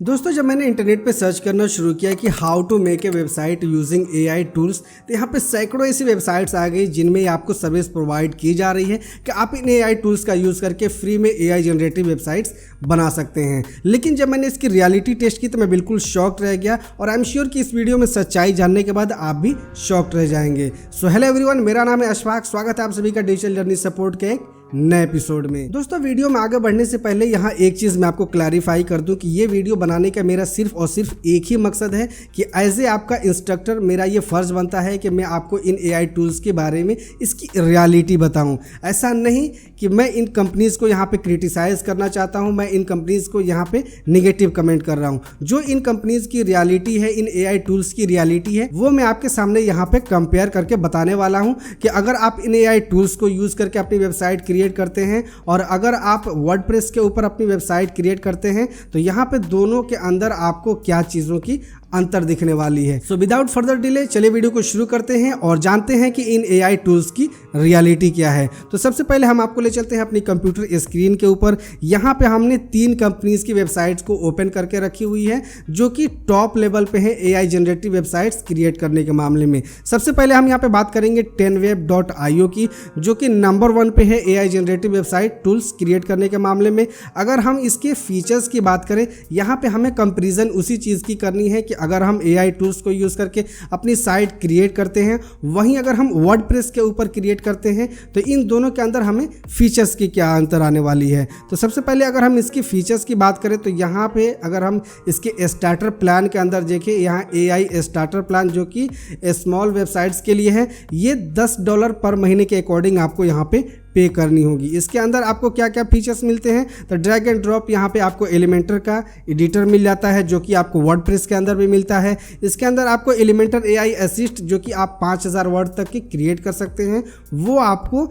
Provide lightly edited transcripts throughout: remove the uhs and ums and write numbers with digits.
दोस्तों जब मैंने इंटरनेट पे सर्च करना शुरू किया कि how to make a website using AI tools, तो यहाँ पे सैकड़ों ऐसी वेबसाइट्स आ गई जिनमें आपको सर्विस प्रोवाइड की जा रही है कि आप इन एआई टूल्स का यूज़ करके फ्री में एआई जनरेटिव वेबसाइट्स बना सकते हैं। लेकिन जब मैंने इसकी रियलिटी टेस्ट की तो मैं बिल्कुल शॉक्ड रह गया और आई एम श्योर कि इस वीडियो में सच्चाई जानने के बाद आप भी शॉक्ड रह जाएंगे। सो हेलो एवरीवन, मेरा नाम है अशफाक। स्वागत है आप सभी का डिजिटल जर्नी सपोर्ट के एक नए एपिसोड में। दोस्तों वीडियो में आगे बढ़ने से पहले यहाँ एक चीज़ मैं आपको क्लैरिफाई कर दूं कि ये वीडियो बनाने का मेरा सिर्फ और सिर्फ एक ही मकसद है कि एज ए आपका इंस्ट्रक्टर मेरा ये फ़र्ज़ बनता है कि मैं आपको इन एआई टूल्स के बारे में इसकी रियलिटी बताऊं। ऐसा नहीं कि मैं इन कंपनीज़ को यहाँ पे क्रिटिसाइज़ करना चाहता हूँ, मैं इन कंपनीज़ को यहाँ पे निगेटिव कमेंट कर रहा हूँ। जो इन कंपनीज़ की रियलिटी है, इन एआई टूल्स की रियलिटी है, वो मैं आपके सामने यहाँ पे कंपेयर करके बताने वाला हूँ कि अगर आप इन एआई टूल्स को यूज़ करके अपनी वेबसाइट क्रिएट करते हैं और अगर आप वर्डप्रेस के ऊपर अपनी वेबसाइट क्रिएट करते हैं तो यहाँ पे दोनों के अंदर आपको क्या चीज़ों की अंतर दिखने वाली है। सो विदाउट फर्दर डिले चलिए वीडियो को शुरू करते हैं और जानते हैं कि इन एआई टूल्स की रियलिटी क्या है। तो सबसे पहले हम आपको ले चलते हैं अपनी कंप्यूटर स्क्रीन के ऊपर। यहाँ पे हमने 3 कंपनीज की वेबसाइट्स को ओपन करके रखी हुई है जो कि टॉप लेवल पे है एआई जनरेटिव वेबसाइट्स क्रिएट करने के मामले में। सबसे पहले हम यहाँ पे बात करेंगे tenweb.io की, जो कि नंबर 1 पे है AI generative website tools create करने के मामले में। अगर हम इसके फीचर्स की बात करें, यहाँ पे हमें कंपेरिजन उसी चीज़ की करनी है कि अगर हम एआई टूल्स को यूज़ करके अपनी साइट क्रिएट करते हैं, वहीं अगर हम वर्डप्रेस के ऊपर क्रिएट करते हैं तो इन दोनों के अंदर हमें फीचर्स की क्या अंतर आने वाली है। तो सबसे पहले अगर हम इसकी फीचर्स की बात करें तो यहाँ पे अगर हम इसके स्टार्टर प्लान के अंदर देखें, यहाँ एआई स्टार्टर प्लान जो कि स्मॉल वेबसाइट्स के लिए है, ये $10 पर महीने के अकॉर्डिंग आपको यहाँ पे पे करनी होगी। इसके अंदर आपको क्या क्या फीचर्स मिलते हैं तो ड्रैग एंड ड्रॉप यहाँ पे आपको एलिमेंटर का एडिटर मिल जाता है जो कि आपको वर्डप्रेस के अंदर भी मिलता है। इसके अंदर आपको एलिमेंटर एआई असिस्ट जो कि आप 5000 वर्ड तक की क्रिएट कर सकते हैं, वो आपको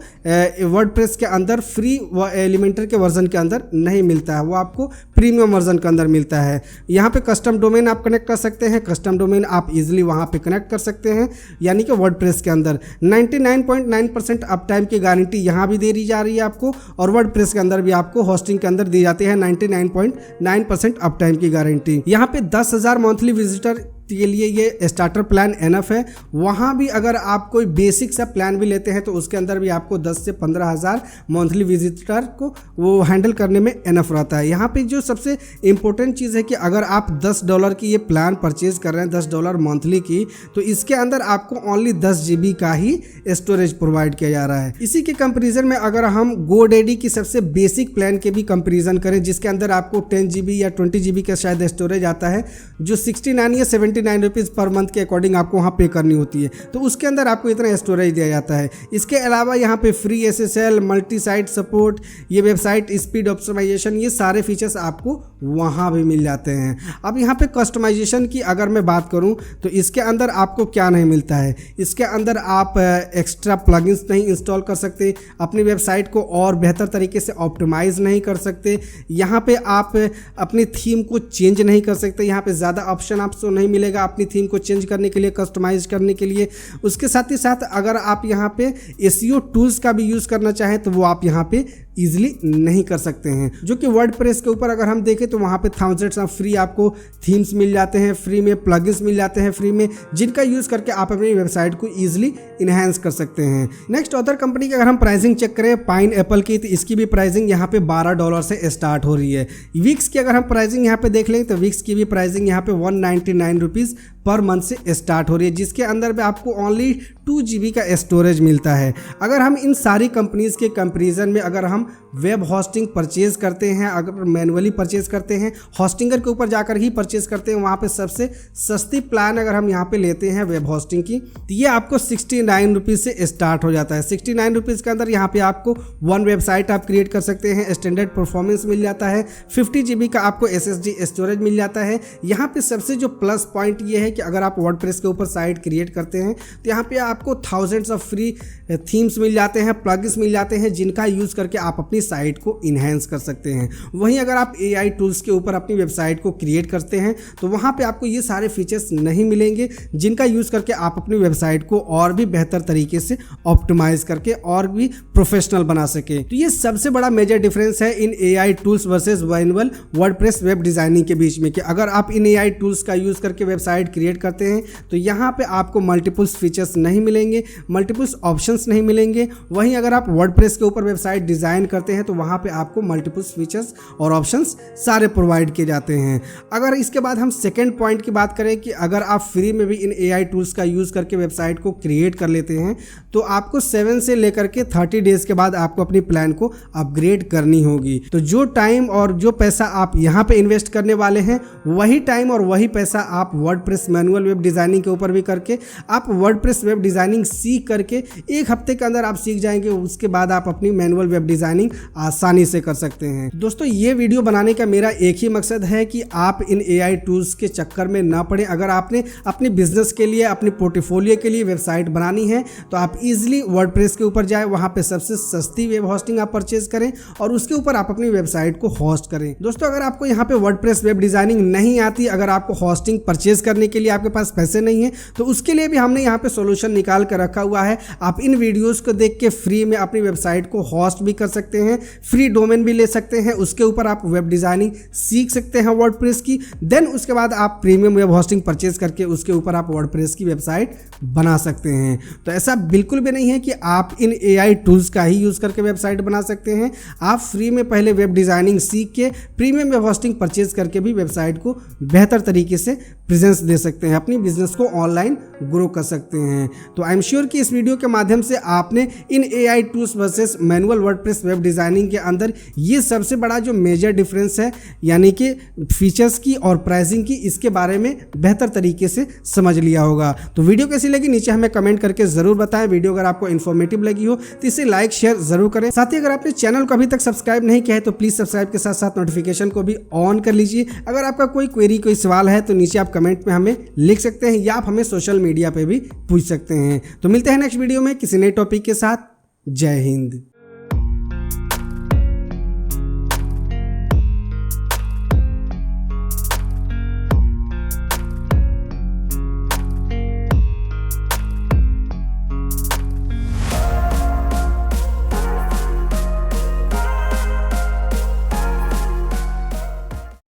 वर्डप्रेस के अंदर फ्री एलिमेंटर के वर्जन के अंदर नहीं मिलता है, वो आपको प्रीमियम वर्जन के अंदर मिलता है। यहाँ पे कस्टम डोमेन आप कनेक्ट कर सकते हैं, कस्टम डोमेन आप इजीली वहाँ पे कनेक्ट कर सकते हैं, यानी कि वर्डप्रेस के अंदर 99.9% अप टाइम की गारंटी यहाँ भी दे दी जा रही है आपको, और वर्डप्रेस के अंदर भी आपको होस्टिंग के अंदर दी जाती है 99.9% अप टाइम की गारंटी। यहाँ पे 10,000 मंथली विजिटर के लिए ये स्टार्टर प्लान एनफ है। वहाँ भी अगर आप कोई बेसिक सा प्लान भी लेते हैं तो उसके अंदर भी आपको 10 से 15,000 मंथली विजिटर को वो हैंडल करने में एनफ रहता है। यहाँ पे जो सबसे इम्पोर्टेंट चीज़ है कि अगर आप $10 की ये प्लान परचेज कर रहे हैं, $10 मंथली की, तो इसके अंदर आपको ओनली 10 GB का ही स्टोरेज प्रोवाइड किया जा रहा है। इसी के कंपेरिजन में अगर हम GoDaddy की सबसे बेसिक प्लान के भी कंपेरिजन करें, जिसके अंदर आपको 10 GB या 20 GB का शायद स्टोरेज आता है, जो 69 या 79 रुपीज़ पर मंथ के अकॉर्डिंग आपको वहाँ पे करनी होती है, तो उसके अंदर आपको इतना स्टोरेज दिया जाता है। इसके अलावा यहाँ पे free SSL, multi site support, ये वेबसाइट स्पीड ऑप्टिमाइजेशन, ये सारे फीचर्स आपको वहाँ भी मिल जाते हैं। अब यहाँ पे कस्टमाइजेशन की अगर मैं बात करूँ तो इसके अंदर आपको क्या नहीं मिलता है। इसके अंदर आप एक्स्ट्रा प्लगइन्स नहीं इंस्टॉल कर सकते, अपनी वेबसाइट को और बेहतर तरीके से ऑप्टिमाइज नहीं कर सकते, यहाँ पे आप अपनी थीम को चेंज नहीं कर सकते, यहाँ पे ज़्यादा ऑप्शन आपको नहीं मिलेगा अपनी थीम को चेंज करने के लिए, कस्टमाइज करने के लिए। उसके साथ ही साथ अगर आप यहाँ पे SEO टूल्स का भी यूज़ करना चाहें तो वो आप यहाँ पे ईजिली नहीं कर सकते हैं, जो कि वर्डप्रेस के ऊपर अगर हम देखें तो वहाँ पे थाउजेंड्स ऑफ फ्री आपको थीम्स मिल जाते हैं, फ्री में प्लगइन्स मिल जाते हैं फ्री में, जिनका यूज़ करके आप अपनी वेबसाइट को ईजिली इन्हेंस कर सकते हैं। नेक्स्ट अदर कंपनी की अगर हम प्राइसिंग चेक करें, पाइनएप्पल की, तो इसकी भी प्राइसिंग यहाँ पे $12 से स्टार्ट हो रही है। विक्स की अगर हम प्राइसिंग यहाँ पे देख लें तो विक्स की भी प्राइसिंग यहाँ पे 199 रुपीज़ पर मंथ से स्टार्ट हो रही है, जिसके अंदर भी आपको ओनली 2 GB का स्टोरेज मिलता है। अगर हम इन सारी कंपनीज़ के कंपैरिजन में अगर हम वेब होस्टिंग परचेज़ करते हैं, अगर मैनुअली परचेज़ करते हैं, होस्टिंगर के ऊपर जाकर ही परचेज़ करते हैं, वहाँ पे सबसे सस्ती प्लान अगर हम यहाँ पे लेते हैं वेब होस्टिंग की, तो ये आपको 69 रुपीज़ से स्टार्ट हो जाता है। 69 रुपीज़ के अंदर यहाँ पे आपको 1 वेबसाइट आप क्रिएट कर सकते हैं, स्टैंडर्ड परफॉर्मेंस मिल जाता है, 50 GB का आपको SSD स्टोरेज मिल जाता है। यहाँ पे सबसे जो प्लस पॉइंट ये है हैं कि अगर आप वर्डप्रेस के ऊपर साइट क्रिएट करते हैं तो यहाँ पे आपको थाउजेंड्स ऑफ फ्री थीम्स मिल जाते हैं, प्लगइन्स मिल जाते हैं, जिनका यूज़ करके आप अपनी साइट को इन्हेंस कर सकते हैं। वहीं अगर आप AI टूल्स के ऊपर अपनी वेबसाइट को क्रिएट करते हैं तो वहाँ पे आपको ये सारे फीचर्स नहीं मिलेंगे, जिनका यूज़ करके आप अपनी वेबसाइट को और भी बेहतर तरीके से ऑप्टिमाइज करके और भी प्रोफेशनल बना सके। तो ये सबसे बड़ा मेजर डिफरेंस है इन AI tools versus manual WordPress web designing के बीच में, कि अगर आप इन AI टूल्स का यूज़ करके वेबसाइट क्रिएट करते हैं तो यहाँ पे आपको मल्टीपल्स फीचर्स नहीं मिलेंगे, मल्टीपल्स ऑप्शंस नहीं मिलेंगे। वहीं अगर आप वर्डप्रेस के ऊपर वेबसाइट डिज़ाइन करते हैं तो वहाँ पे आपको मल्टीपल्स फीचर्स और ऑप्शंस सारे प्रोवाइड किए जाते हैं। अगर इसके बाद हम सेकेंड पॉइंट की बात करें कि अगर आप फ्री में भी इन AI टूल्स का यूज़ करके वेबसाइट को क्रिएट कर लेते हैं तो आपको 7 से लेकर के 30 डेज के बाद आपको अपनी प्लान को अपग्रेड करनी होगी। तो जो टाइम और जो पैसा आप यहाँ पे इन्वेस्ट करने वाले हैं वही टाइम और वही पैसा आप वर्डप्रेस मैनुअल वेब डिज़ाइनिंग के ऊपर भी करके आप वर्डप्रेस वेब डिज़ाइनिंग सीख करके 1 हफ्ते के अंदर आप सीख जाएंगे। उसके बाद आप अपनी मैनुअल वेब डिज़ाइनिंग आसानी से कर सकते हैं। दोस्तों ये वीडियो बनाने का मेरा एक ही मकसद है कि आप इन AI टूल्स के चक्कर में ना पड़े। अगर आपने अपने बिजनेस के लिए, अपनी पोर्टफोलियो के लिए वेबसाइट बनानी है तो आप इजीली वर्डप्रेस के ऊपर जाए, वहाँ पे सबसे सस्ती वेब होस्टिंग आप परचेज करें और उसके ऊपर आप अपनी वेबसाइट को होस्ट करें। दोस्तों अगर आपको यहाँ पे वर्डप्रेस वेब डिज़ाइनिंग नहीं आती, अगर आपको होस्टिंग परचेज करने के लिए आपके पास पैसे नहीं है, तो उसके लिए भी हमने यहाँ पे सोल्यूशन निकाल कर रखा हुआ है। आप इन वीडियोस को देख के फ्री में अपनी वेबसाइट को होस्ट भी कर सकते हैं, फ्री डोमेन भी ले सकते हैं, उसके ऊपर आप वेब डिज़ाइनिंग सीख सकते हैं वर्डप्रेस की। देन उसके बाद आप प्रीमियम वेब होस्टिंग परचेज करके उसके ऊपर आप वर्डप्रेस की वेबसाइट बना सकते हैं। तो ऐसा बिल्कुल भी नहीं है कि आप इन AI टूल्स का ही यूज़ करके वेबसाइट बना सकते हैं। आप फ्री में पहले वेब डिज़ाइनिंग सीख के प्रीमियम वेब होस्टिंग परचेज करके भी वेबसाइट को बेहतर तरीके से प्रेजेंस दे सकते हैं, अपनी बिजनेस को ऑनलाइन ग्रो कर सकते हैं। तो आई एम श्योर कि इस वीडियो के माध्यम से आपने इन AI tools versus manual WordPress web designing के अंदर ये सबसे बड़ा जो मेजर डिफरेंस है, यानी कि फीचर्स की और प्राइसिंग की, इसके बारे में बेहतर तरीके से समझ लिया होगा। तो वीडियो कैसी लगी नीचे हमें कमेंट करके ज़रूर बताएं। वीडियो अगर आपको इन्फॉर्मेटिव लगी हो तो इसे लाइक शेयर ज़रूर करें। साथ ही अगर आपने चैनल को अभी तक सब्सक्राइब नहीं किया है तो प्लीज़ सब्सक्राइब के साथ साथ नोटिफिकेशन को भी ऑन कर लीजिए। अगर आपका कोई क्वेरी, कोई सवाल है तो नीचे आप कमेंट में हमें लिख सकते हैं या आप हमें सोशल मीडिया पे भी पूछ सकते हैं। तो मिलते हैं नेक्स्ट वीडियो में किसी नए टॉपिक के साथ। जय हिंद।